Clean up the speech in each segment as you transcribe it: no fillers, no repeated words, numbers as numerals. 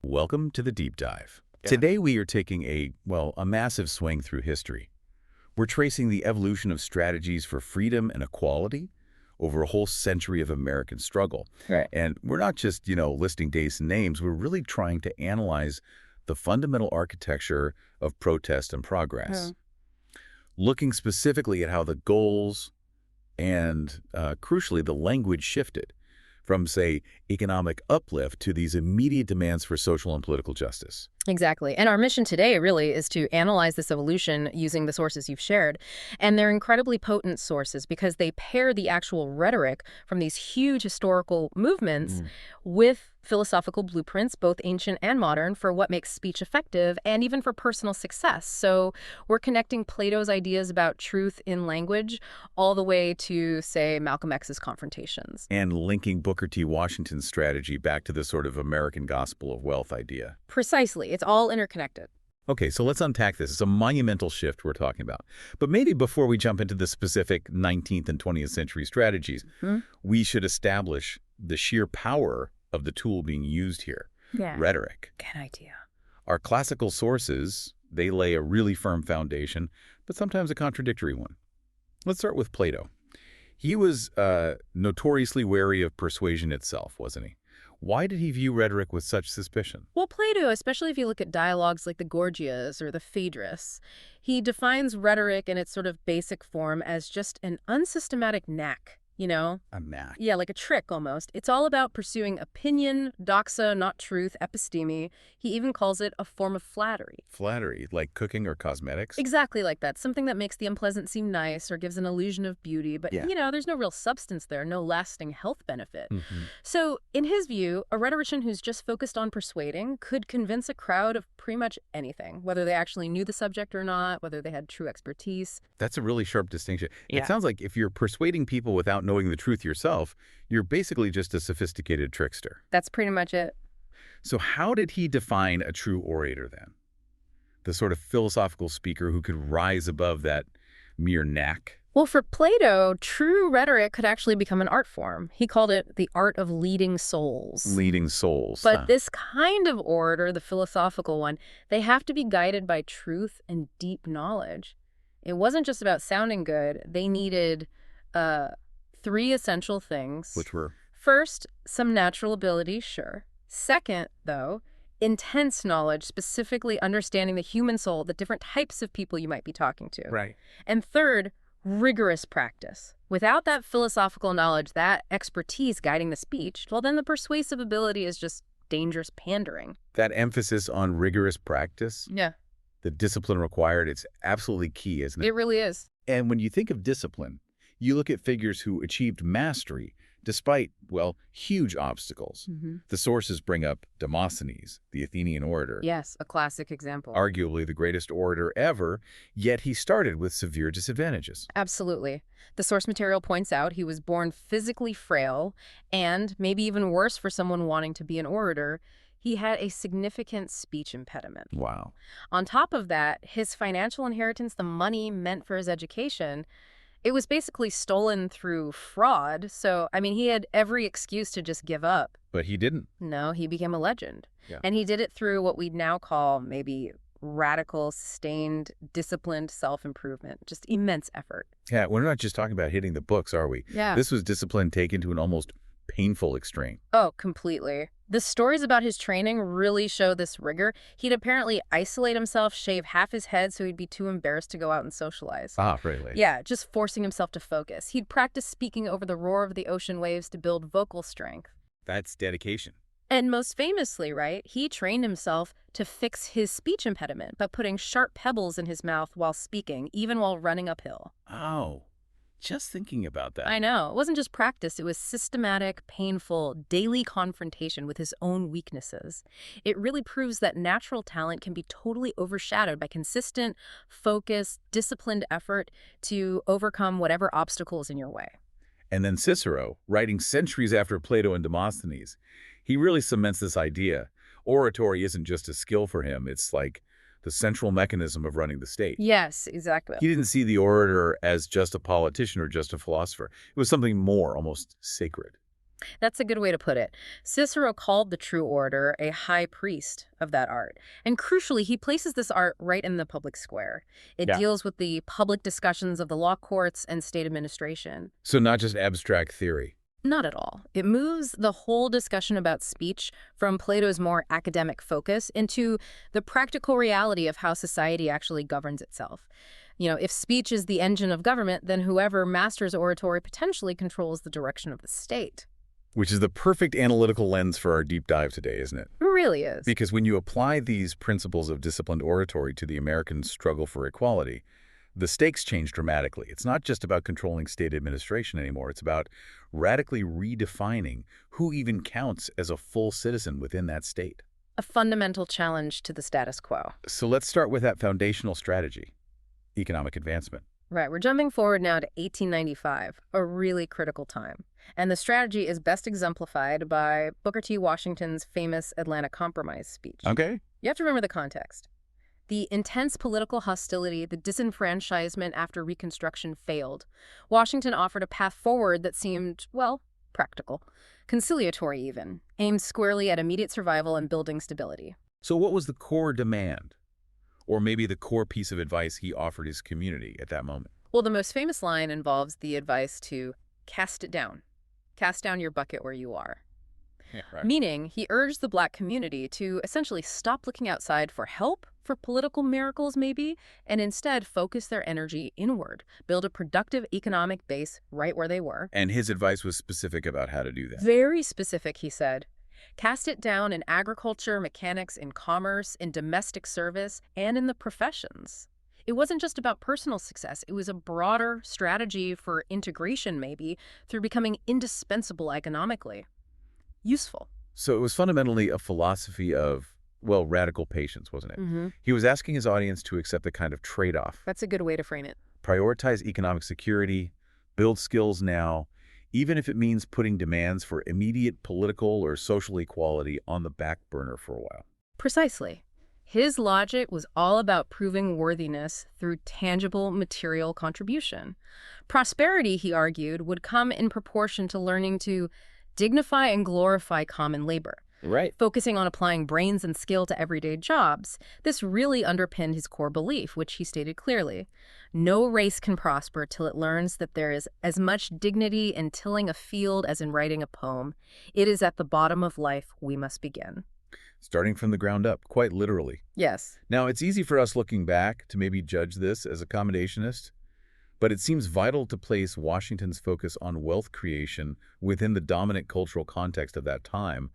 Welcome to the deep dive. Yeah. Today we are taking a massive swing through history. We're tracing the evolution of strategies for freedom and equality over a whole century of American struggle. Right. And we're not just, listing dates and names. We're really trying to analyze the fundamental architecture of protest and progress, looking specifically at how the goals and, crucially, the language shifted from, say, economic uplift to these immediate demands for social and political justice. Exactly. And our mission today really is to analyze this evolution using the sources you've shared. And they're incredibly potent sources because they pair the actual rhetoric from these huge historical movements with philosophical blueprints, both ancient and modern, for what makes speech effective and even for personal success. So we're connecting Plato's ideas about truth in language all the way to, say, Malcolm X's confrontations. And linking Booker T. Washington's strategy back to the sort of American gospel of wealth idea. Precisely. It's all interconnected. Okay, so let's unpack this. It's a monumental shift we're talking about. But maybe before we jump into the specific 19th and 20th century strategies, we should establish the sheer power of the tool being used here, rhetoric. Good idea. Our classical sources, they lay a really firm foundation, but sometimes a contradictory one. Let's start with Plato. He was notoriously wary of persuasion itself, wasn't he? Why did he view rhetoric with such suspicion? Well, Plato, especially if you look at dialogues like the Gorgias or the Phaedrus, he defines rhetoric in its sort of basic form as just an unsystematic knack, A knack. Yeah, like a trick almost. It's all about pursuing opinion, doxa, not truth, episteme. He even calls it a form of flattery. Flattery, like cooking or cosmetics? Exactly like that. Something that makes the unpleasant seem nice or gives an illusion of beauty. But, there's no real substance there, no lasting health benefit. So, in his view, a rhetorician who's just focused on persuading could convince a crowd of pretty much anything, whether they actually knew the subject or not, whether they had true expertise. That's a really sharp distinction. Yeah. It sounds like if you're persuading people without knowing the truth yourself, you're basically just a sophisticated trickster. That's pretty much it. So how did he define a true orator then? The sort of philosophical speaker who could rise above that mere knack? Well, for Plato, true rhetoric could actually become an art form. He called it the art of leading souls. Leading souls. But this kind of orator, the philosophical one, they have to be guided by truth and deep knowledge. It wasn't just about sounding good. They needed three essential things. Which were? First, some natural ability, sure. Second, though, intense knowledge, specifically understanding the human soul, the different types of people you might be talking to. Right. And third, rigorous practice. Without that philosophical knowledge, that expertise guiding the speech, well, then the persuasive ability is just dangerous pandering. That emphasis on rigorous practice, Yeah, the discipline required, it's absolutely key, isn't it? it really is. And when you think of discipline, you look at figures who achieved mastery despite, huge obstacles. The sources bring up Demosthenes, the Athenian orator. Yes, a classic example. Arguably the greatest orator ever, yet he started with severe disadvantages. Absolutely. The source material points out he was born physically frail, and maybe even worse for someone wanting to be an orator, he had a significant speech impediment. Wow. On top of that, his financial inheritance, the money meant for his education, it was basically stolen through fraud. So, he had every excuse to just give up. But he didn't. No, he became a legend. Yeah. And he did it through what we'd now call maybe radical, sustained, disciplined self-improvement. Just immense effort. Yeah, we're not just talking about hitting the books, are we? Yeah. This was discipline taken to an almost painful extreme. Oh, completely. The stories about his training really show this rigor. He'd apparently isolate himself, shave half his head so he'd be too embarrassed to go out and socialize. Ah, really? Yeah, just forcing himself to focus. He'd practice speaking over the roar of the ocean waves to build vocal strength. That's dedication. And most famously, right, he trained himself to fix his speech impediment by putting sharp pebbles in his mouth while speaking, even while running uphill. Oh, just thinking about that. I know. It wasn't just practice. It was systematic, painful, daily confrontation with his own weaknesses. It really proves that natural talent can be totally overshadowed by consistent, focused, disciplined effort to overcome whatever obstacles in your way. And then Cicero, writing centuries after Plato and Demosthenes, he really cements this idea. Oratory isn't just a skill for him. It's like the central mechanism of running the state. Yes, exactly. He didn't see the orator as just a politician or just a philosopher. It was something more, almost sacred. That's a good way to put it. Cicero called the true orator a high priest of that art. And crucially, he places this art right in the public square. It Yeah. deals with the public discussions of the law courts and state administration. So not just abstract theory. Not at all. It moves the whole discussion about speech from Plato's more academic focus into the practical reality of how society actually governs itself. If speech is the engine of government, then whoever masters oratory potentially controls the direction of the state. Which is the perfect analytical lens for our deep dive today, isn't it? It really is. Because when you apply these principles of disciplined oratory to the American struggle for equality, the stakes change dramatically. It's not just about controlling state administration anymore. It's about radically redefining who even counts as a full citizen within that state. A fundamental challenge to the status quo. So let's start with that foundational strategy, economic advancement. Right, we're jumping forward now to 1895, a really critical time. And the strategy is best exemplified by Booker T. Washington's famous Atlanta Compromise speech. Okay. You have to remember the context. The intense political hostility, the disenfranchisement after Reconstruction failed. Washington offered a path forward that seemed, well, practical, conciliatory even, aimed squarely at immediate survival and building stability. So what was the core demand? Or maybe the core piece of advice he offered his community at that moment? Well, the most famous line involves the advice to cast it down. Cast down your bucket where you are. Yeah, right. Meaning, he urged the Black community to essentially stop looking outside for help, for political miracles maybe, and instead focus their energy inward, build a productive economic base right where they were. And his advice was specific about how to do that. Very specific, he said. Cast it down in agriculture, mechanics, in commerce, in domestic service, and in the professions. It wasn't just about personal success. It was a broader strategy for integration, maybe, through becoming indispensable economically. Useful. So it was fundamentally a philosophy of, well, radical patience, wasn't it? Mm-hmm. He was asking his audience to accept a kind of trade-off. That's a good way to frame it. Prioritize economic security, build skills now, even if it means putting demands for immediate political or social equality on the back burner for a while. Precisely. His logic was all about proving worthiness through tangible material contribution. Prosperity, he argued, would come in proportion to learning to dignify and glorify common labor. Right. Focusing on applying brains and skill to everyday jobs, this really underpinned his core belief, which he stated clearly. No race can prosper till it learns that there is as much dignity in tilling a field as in writing a poem. It is at the bottom of life we must begin. Starting from the ground up, quite literally. Yes. Now, it's easy for us looking back to maybe judge this as accommodationist, but it seems vital to place Washington's focus on wealth creation within the dominant cultural context of that time.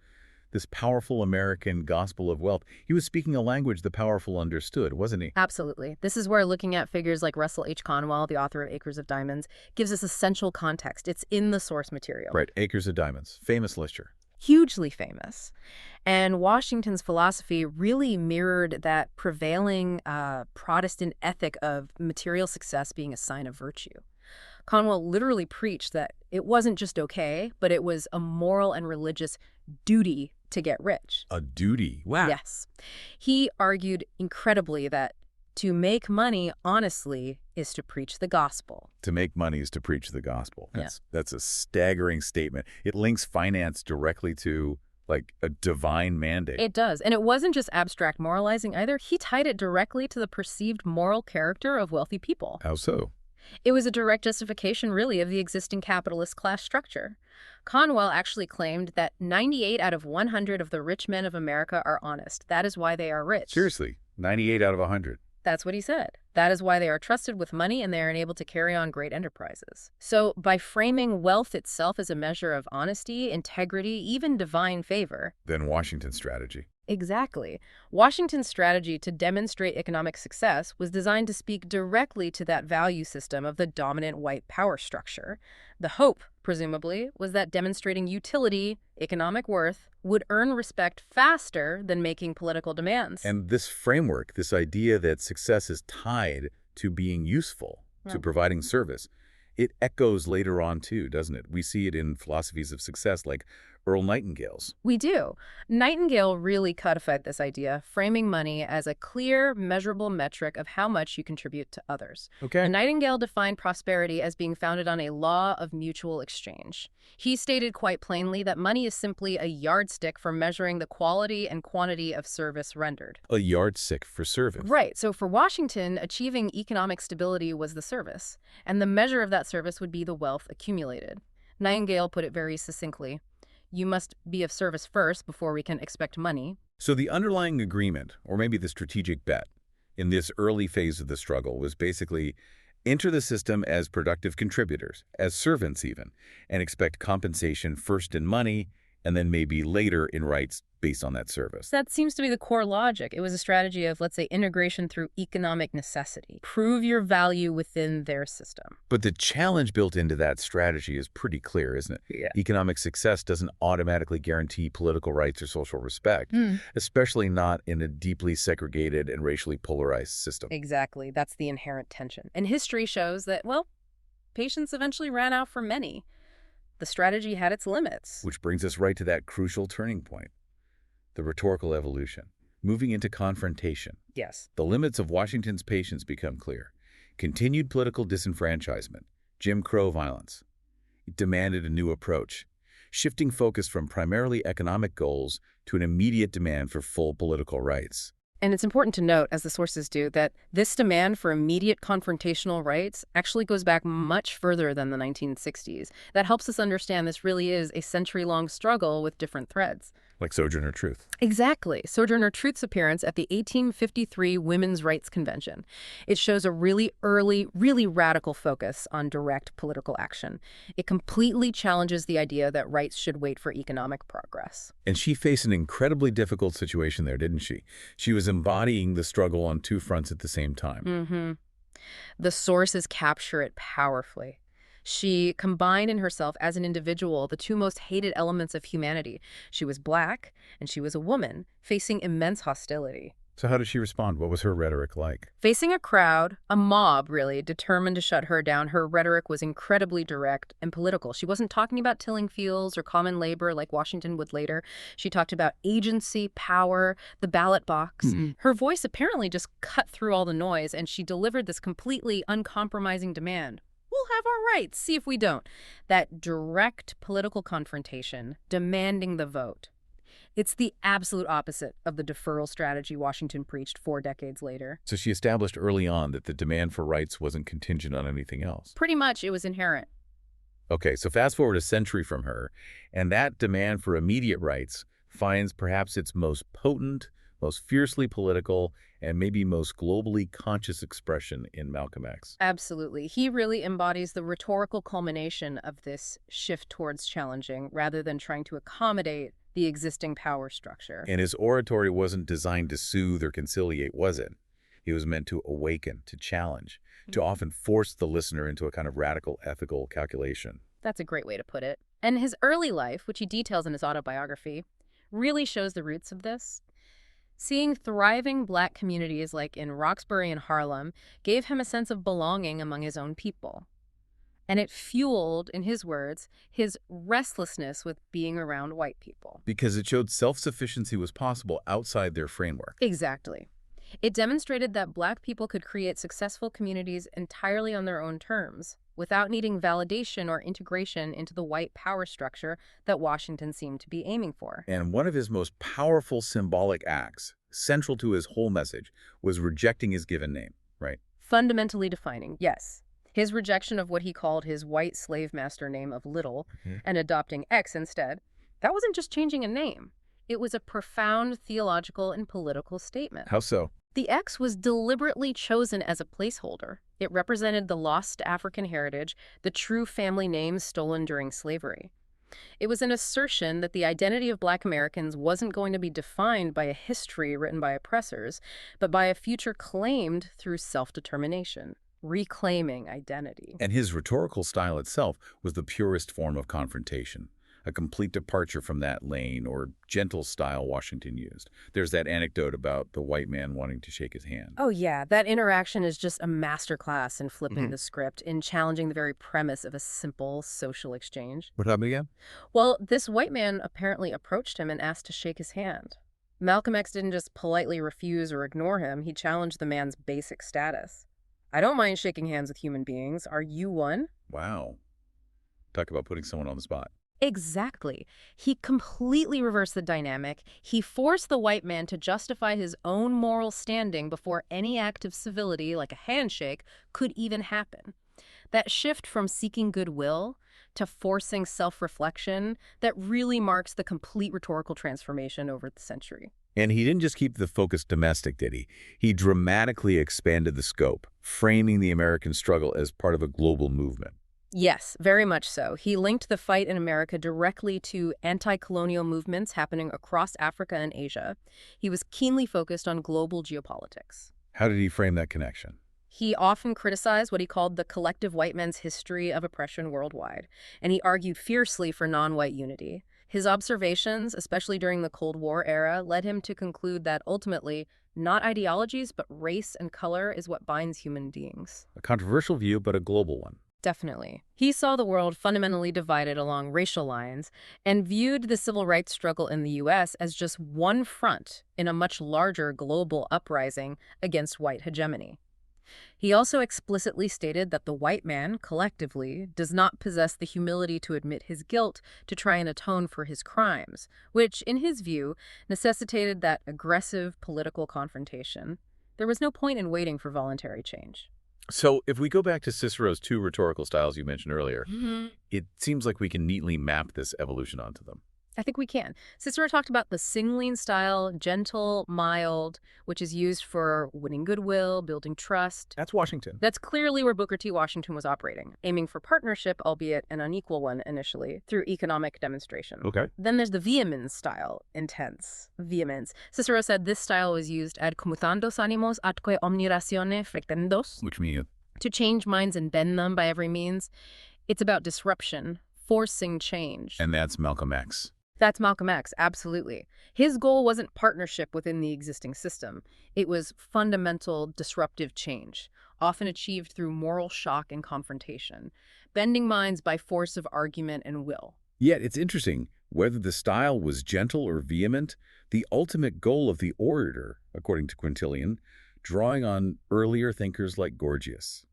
This powerful American gospel of wealth. He was speaking a language the powerful understood, wasn't he? Absolutely. This is where looking at figures like Russell H. Conwell, the author of Acres of Diamonds, gives us essential context. It's in the source material. Right, Acres of Diamonds, famous literature. Hugely famous. And Washington's philosophy really mirrored that prevailing Protestant ethic of material success being a sign of virtue. Conwell literally preached that it wasn't just okay, but it was a moral and religious duty to get rich. A duty. Wow. Yes. He argued incredibly that to make money honestly is to preach the gospel. To make money is to preach the gospel. That's a staggering statement. It links finance directly to, like, a divine mandate. It does. And it wasn't just abstract moralizing either. He tied it directly to the perceived moral character of wealthy people. How so? It was a direct justification, really, of the existing capitalist class structure. Conwell actually claimed that 98 out of 100 of the rich men of America are honest. That is why they are rich. Seriously, 98 out of 100. That's what he said. That is why they are trusted with money and they are enabled to carry on great enterprises. So by framing wealth itself as a measure of honesty, integrity, even divine favor. Then Washington's strategy. Exactly. Washington's strategy to demonstrate economic success was designed to speak directly to that value system of the dominant white power structure. The hope, presumably, was that demonstrating utility, economic worth, would earn respect faster than making political demands. And this framework, this idea that success is tied to being useful, to providing service, it echoes later on too, doesn't it? We see it in philosophies of success like Earl Nightingale's. We do. Nightingale really codified this idea, framing money as a clear, measurable metric of how much you contribute to others. Okay. And Nightingale defined prosperity as being founded on a law of mutual exchange. He stated quite plainly that money is simply a yardstick for measuring the quality and quantity of service rendered. A yardstick for service. Right. So for Washington, achieving economic stability was the service, and the measure of that service would be the wealth accumulated. Nightingale put it very succinctly. You must be of service first before we can expect money. So the underlying agreement, or maybe the strategic bet, in this early phase of the struggle was basically enter the system as productive contributors, as servants even, and expect compensation first in money and then maybe later in rights based on that service. That seems to be the core logic. It was a strategy of, let's say, integration through economic necessity. Prove your value within their system. But the challenge built into that strategy is pretty clear, isn't it? Yeah. Economic success doesn't automatically guarantee political rights or social respect, especially not in a deeply segregated and racially polarized system. Exactly. That's the inherent tension. And history shows that, well, patience eventually ran out for many. The strategy had its limits. Which brings us right to that crucial turning point, the rhetorical evolution, moving into confrontation. Yes. The limits of Washington's patience become clear. Continued political disenfranchisement, Jim Crow violence. It demanded a new approach, shifting focus from primarily economic goals to an immediate demand for full political rights. And it's important to note, as the sources do, that this demand for immediate confrontational rights actually goes back much further than the 1960s. That helps us understand this really is a century-long struggle with different threads. Like Sojourner Truth. Exactly. Sojourner Truth's appearance at the 1853 Women's Rights Convention. It shows a really early, really radical focus on direct political action. It completely challenges the idea that rights should wait for economic progress. And she faced an incredibly difficult situation there, didn't she? She was embodying the struggle on two fronts at the same time. The sources capture it powerfully. She combined in herself as an individual the two most hated elements of humanity. She was Black and she was a woman, facing immense hostility. So how did she respond? What was her rhetoric like? Facing a crowd, a mob really, determined to shut her down, her rhetoric was incredibly direct and political. She wasn't talking about tilling fields or common labor like Washington would later. She talked about agency, power, the ballot box. Her voice apparently just cut through all the noise, and she delivered this completely uncompromising demand. We'll have our rights, see if we don't. That direct political confrontation, demanding the vote. It's the absolute opposite of the deferral strategy Washington preached 4 decades later. So she established early on that the demand for rights wasn't contingent on anything else. Pretty much, it was inherent. Okay, so fast forward a century from her, and that demand for immediate rights finds perhaps its most potent, most fiercely political, and maybe most globally conscious expression in Malcolm X. Absolutely. He really embodies the rhetorical culmination of this shift towards challenging rather than trying to accommodate the existing power structure. And his oratory wasn't designed to soothe or conciliate, was it? It was meant to awaken, to challenge, to often force the listener into a kind of radical ethical calculation. That's a great way to put it. And his early life, which he details in his autobiography, really shows the roots of this. Seeing thriving Black communities like in Roxbury and Harlem gave him a sense of belonging among his own people. And it fueled, in his words, his restlessness with being around white people. Because it showed self-sufficiency was possible outside their framework. Exactly. It demonstrated that Black people could create successful communities entirely on their own terms, without needing validation or integration into the white power structure that Washington seemed to be aiming for. And one of his most powerful symbolic acts, central to his whole message, was rejecting his given name, right? Fundamentally defining, yes. His rejection of what he called his white slave master name of Little and adopting X instead, that wasn't just changing a name. It was a profound theological and political statement. How so? The X was deliberately chosen as a placeholder. It represented the lost African heritage, the true family names stolen during slavery. It was an assertion that the identity of Black Americans wasn't going to be defined by a history written by oppressors, but by a future claimed through self-determination, reclaiming identity. And his rhetorical style itself was the purest form of confrontation. a complete departure from that lane or gentle style Washington used. There's that anecdote about the white man wanting to shake his hand. Oh, yeah. That interaction is just a masterclass in flipping Hmm. the script, in challenging the very premise of a simple social exchange. What happened again? Well, this white man apparently approached him and asked to shake his hand. Malcolm X didn't just politely refuse or ignore him, he challenged the man's basic status. I don't mind shaking hands with human beings. Are you one? Wow. Talk about putting someone on the spot. Exactly. He completely reversed the dynamic. He forced the white man to justify his own moral standing before any act of civility, like a handshake, could even happen. That shift from seeking goodwill to forcing self-reflection, that really marks the complete rhetorical transformation over the century. And he didn't just keep the focus domestic, did he? He dramatically expanded the scope, framing the American struggle as part of a global movement. Yes, very much so. He linked the fight in America directly to anti-colonial movements happening across Africa and Asia. He was keenly focused on global geopolitics. How did he frame that connection? He often criticized what he called the collective white men's history of oppression worldwide, and he argued fiercely for non-white unity. His observations, especially during the Cold War era, led him to conclude that ultimately, not ideologies, but race and color is what binds human beings. A controversial view, but a global one. Definitely. He saw the world fundamentally divided along racial lines and viewed the civil rights struggle in the U.S. as just one front in a much larger global uprising against white hegemony. He also explicitly stated that the white man, collectively, does not possess the humility to admit his guilt to try and atone for his crimes, which, in his view, necessitated that aggressive political confrontation. There was no point in waiting for voluntary change. So if we go back to Cicero's two rhetorical styles you mentioned earlier, it seems like we can neatly map this evolution onto them. I think we can. Cicero talked about the singling style, gentle, mild, which is used for winning goodwill, building trust. That's Washington. That's clearly where Booker T. Washington was operating, aiming for partnership, albeit an unequal one initially, through economic demonstration. Okay. Then there's the vehemence style, intense, vehemence. Cicero said this style was used ad commutandos animos atque omni ratione frectendos, Which means to change minds and bend them by every means. It's about disruption, forcing change. and that's Malcolm X. That's Malcolm X, absolutely. His goal wasn't partnership within the existing system. It was fundamental disruptive change, often achieved through moral shock and confrontation, bending minds by force of argument and will. Yet it's interesting, whether the style was gentle or vehement, the ultimate goal of the orator, according to Quintilian, drawing on earlier thinkers like Gorgias,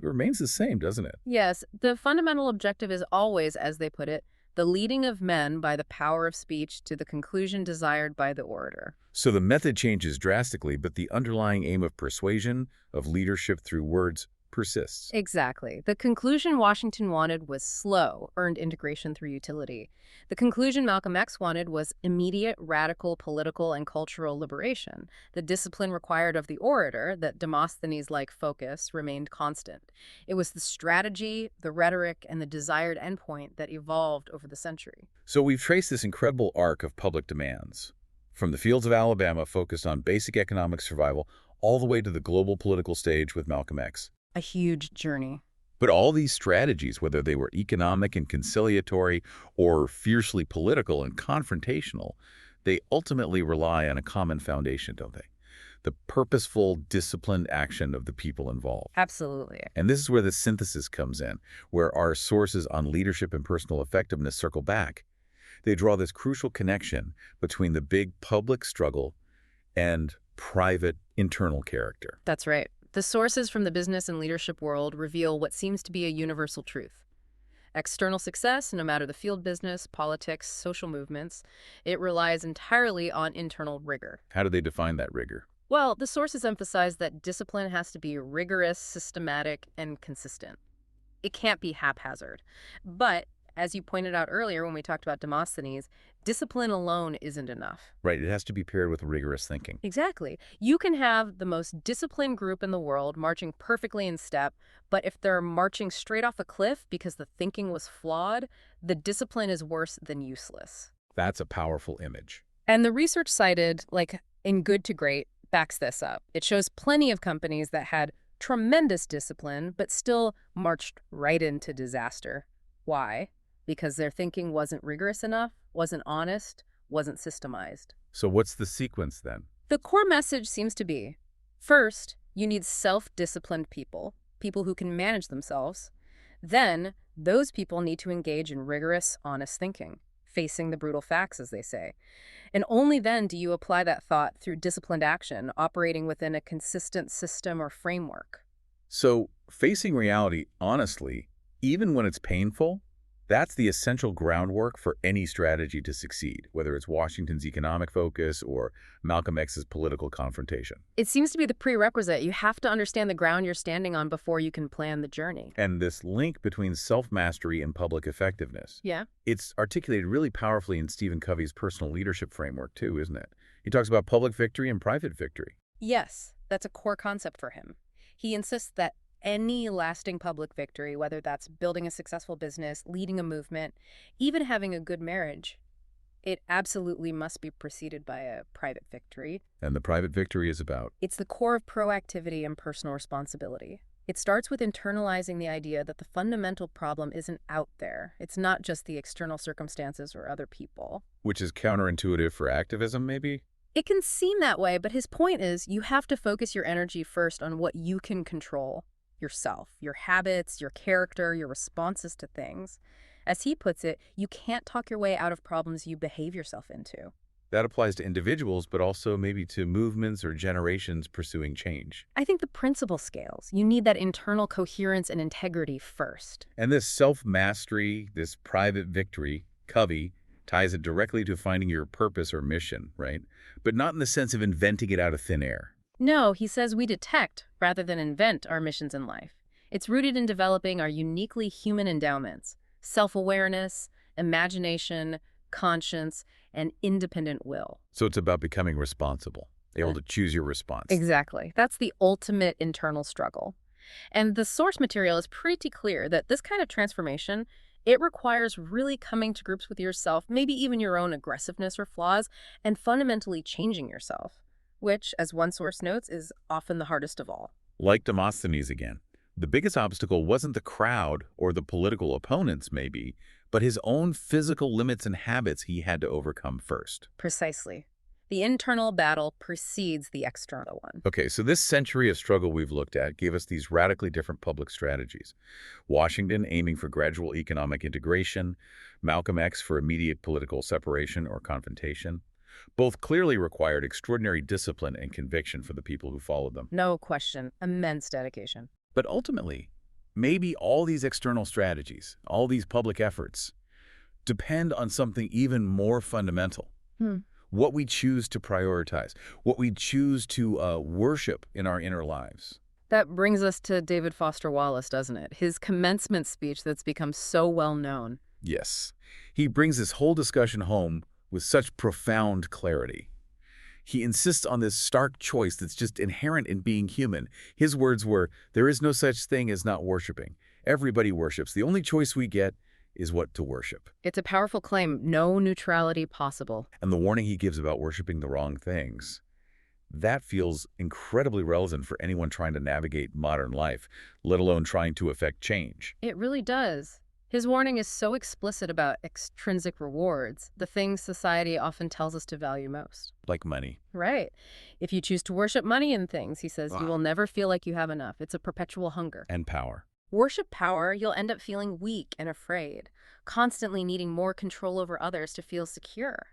remains the same, doesn't it? Yes, the fundamental objective is always, as they put it, the leading of men by the power of speech to the conclusion desired by the orator. So the method changes drastically, but the underlying aim of persuasion, of leadership through words, persists. Exactly. The conclusion Washington wanted was slow, earned integration through utility. The conclusion Malcolm X wanted was immediate, radical political and cultural liberation. The discipline required of the orator, that Demosthenes-like focus, remained constant. It was the strategy, the rhetoric, and the desired endpoint that evolved over the century. So we've traced this incredible arc of public demands, from the fields of Alabama focused on basic economic survival, all the way to the global political stage with Malcolm X. A huge journey. But all these strategies, whether they were economic and conciliatory or fiercely political and confrontational, they ultimately rely on a common foundation, don't they? The purposeful, disciplined action of the people involved. Absolutely. And this is where the synthesis comes in, where our sources on leadership and personal effectiveness circle back. They draw this crucial connection between the big public struggle and private internal character. That's right. The sources from the business and leadership world reveal what seems to be a universal truth. External success, no matter the field business, politics, social movements, it relies entirely on internal rigor. How do they define that rigor? Well, the sources emphasize that discipline has to be rigorous, systematic, and consistent. It can't be haphazard. But, as you pointed out earlier when we talked about Demosthenes, discipline alone isn't enough. Right, it has to be paired with rigorous thinking. Exactly. You can have the most disciplined group in the world marching perfectly in step, but if they're marching straight off a cliff because the thinking was flawed, the discipline is worse than useless. That's a powerful image. And the research cited, like in Good to Great, backs this up. It shows plenty of companies that had tremendous discipline, but still marched right into disaster. Why? because their thinking wasn't rigorous enough, wasn't honest, wasn't systemized. So what's the sequence then? The core message seems to be, first, you need self-disciplined people, people who can manage themselves. Then, those people need to engage in rigorous, honest thinking, facing the brutal facts, as they say. And only then do you apply that thought through disciplined action, operating within a consistent system or framework. So facing reality honestly, even when it's painful, that's the essential groundwork for any strategy to succeed, whether it's Washington's economic focus or Malcolm X's political confrontation. It seems to be the prerequisite. You have to understand the ground you're standing on before you can plan the journey. And this link between self-mastery and public effectiveness, Yeah. it's articulated really powerfully in Stephen Covey's personal leadership framework too, isn't it? He talks about public victory and private victory. Yes, that's a core concept for him. He insists that any lasting public victory, whether that's building a successful business, leading a movement, even having a good marriage, it absolutely must be preceded by a private victory. And the private victory is about? It's the core of proactivity and personal responsibility. It starts with internalizing the idea that the fundamental problem isn't out there. It's not just the external circumstances or other people. Which is counterintuitive for activism, maybe? It can seem that way, but his point is you have to focus your energy first on what you can control. Yourself, your habits, your character, your responses to things. As he puts it, you can't talk your way out of problems you behave yourself into. That applies to individuals, but also maybe to movements or generations pursuing change. I think the principle scales. You need that internal coherence and integrity first. And this self-mastery, this private victory, Covey ties it directly to finding your purpose or mission, right? But not in the sense of inventing it out of thin air. No, he says we detect rather than invent our missions in life. It's rooted in developing our uniquely human endowments, self-awareness, imagination, conscience, and independent will. So it's about becoming responsible, able to choose your response. Exactly. That's the ultimate internal struggle. And the source material is pretty clear that this kind of transformation, it requires really coming to grips with yourself, maybe even your own aggressiveness or flaws, and fundamentally changing yourself, which, as one source notes, is often the hardest of all. Like Demosthenes again, the biggest obstacle wasn't the crowd or the political opponents, maybe, but his own physical limits and habits he had to overcome first. Precisely. The internal battle precedes the external one. Okay, so this century of struggle we've looked at gave us these radically different public strategies. Washington aiming for gradual economic integration, Malcolm X for immediate political separation or confrontation. Both clearly required extraordinary discipline and conviction for the people who followed them. No question. Immense dedication. But ultimately, maybe all these external strategies, all these public efforts, depend on something even more fundamental. What we choose to prioritize, what we choose to worship in our inner lives. That brings us to David Foster Wallace, doesn't it? His commencement speech that's become so well known. Yes. He brings this whole discussion home with such profound clarity. He insists on this stark choice that's just inherent in being human. His words were, "There is no such thing as not worshiping. Everybody worships. The only choice we get is what to worship." It's a powerful claim. No neutrality possible. And the warning he gives about worshiping the wrong things, that feels incredibly relevant for anyone trying to navigate modern life, let alone trying to affect change. It really does. His warning is so explicit about extrinsic rewards, the things society often tells us to value most. Like money. Right. If you choose to worship money and things, he says, you Ah. will never feel like you have enough. It's a perpetual hunger. And power. Worship power, you'll end up feeling weak and afraid, constantly needing more control over others to feel secure.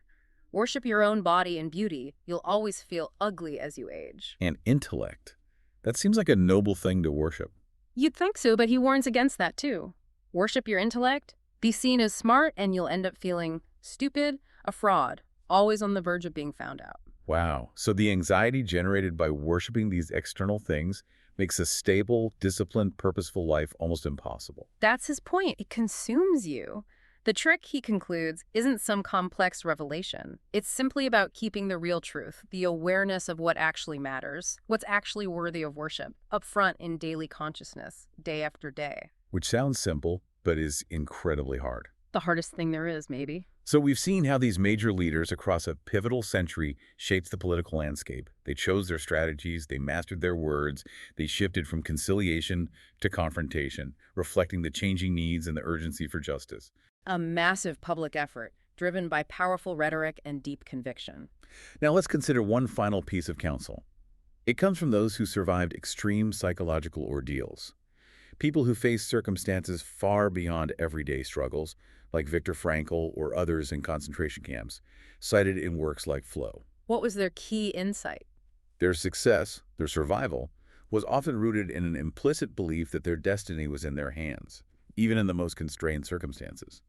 Worship your own body and beauty, you'll always feel ugly as you age. And intellect. That seems like a noble thing to worship. You'd think so, but he warns against that too. Worship your intellect, be seen as smart, and you'll end up feeling stupid, a fraud, always on the verge of being found out. Wow. So the anxiety generated by worshiping these external things makes a stable, disciplined, purposeful life almost impossible. That's his point. It consumes you. The trick, he concludes, isn't some complex revelation. It's simply about keeping the real truth, the awareness of what actually matters, what's actually worthy of worship, up front in daily consciousness, day after day. Which sounds simple, but is incredibly hard. The hardest thing there is, maybe. So we've seen how these major leaders across a pivotal century shaped the political landscape. They chose their strategies, they mastered their words, they shifted from conciliation to confrontation, reflecting the changing needs and the urgency for justice. A massive public effort, driven by powerful rhetoric and deep conviction. Now let's consider one final piece of counsel. It comes from those who survived extreme psychological ordeals. People who faced circumstances far beyond everyday struggles, like Viktor Frankl or others in concentration camps, cited in works like Flow. What was their key insight? Their success, their survival, was often rooted in an implicit belief that their destiny was in their hands, even in the most constrained circumstances.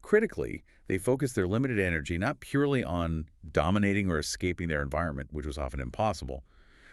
Critically, they focused their limited energy not purely on dominating or escaping their environment, which was often impossible,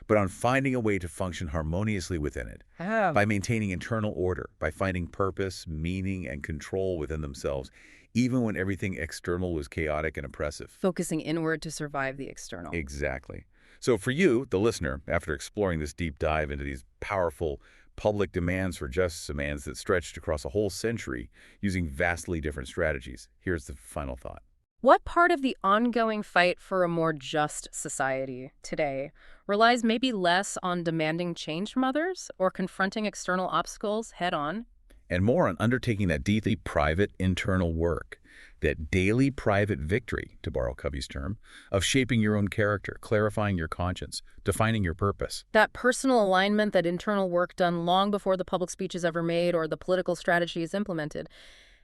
but on finding a way to function harmoniously within it, Oh. by maintaining internal order, by finding purpose, meaning, and control within themselves, even when everything external was chaotic and oppressive. Focusing inward to survive the external. Exactly. So for you, the listener, after exploring this deep dive into these powerful public demands for justice demands that stretched across a whole century using vastly different strategies, here's the final thought. What part of the ongoing fight for a more just society today relies maybe less on demanding change from others or confronting external obstacles head-on? And more on undertaking that deeply private internal work, that daily private victory, to borrow Covey's term, of shaping your own character, clarifying your conscience, defining your purpose. That personal alignment, that internal work done long before the public speech is ever made or the political strategy is implemented.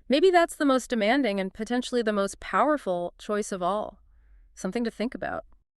Maybe that's the most demanding and potentially the most powerful choice of all. Something to think about.